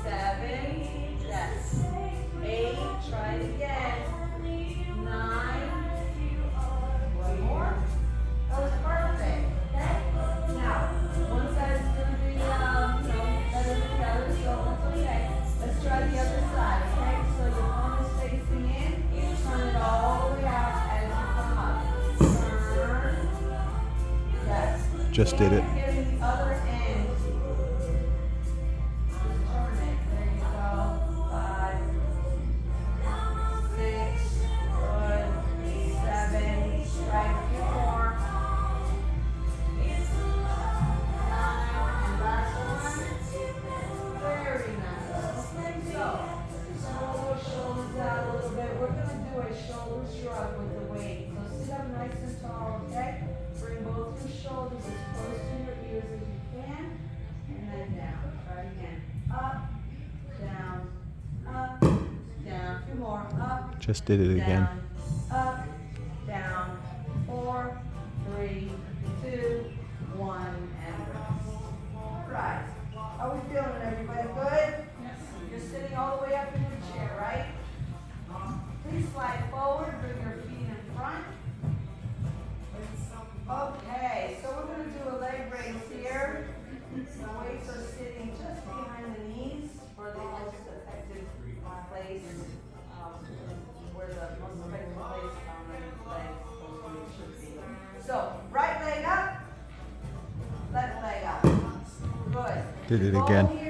7, yes. 8, try it again. 9, one more. That was perfect. Okay? Now, one side's gonna be, better than the other, so that's okay. Let's try the other side, okay? So your palm is facing in, turn it all the way out as you come up. Turn. Yes. Just did it. And getting the other end. Just turn it. There you go. 5, 6, good. 7. Try a few more. 9, and last one. Very nice. So, roll those shoulders out a little bit. We're gonna do a shoulder shrug with the weight. So sit up nice and tall, okay? Bring both your shoulders as close to your ears as you can, and then down. Try it again. Up, down, up, down. A few more. Up, Just did it again. down, up, down. 4, 3, 2, 1, and rest. Right. How we feeling, everybody? Good? Yes. You're sitting all the way up in your chair, right? Please slide forward. Bring your feet in front. Okay, so we're going to do a leg raise here. The weights are sitting just behind the knees for the most effective place, where the most effective place on the leg should be. So, right leg up, left leg up. Good. Did it Roll again. here.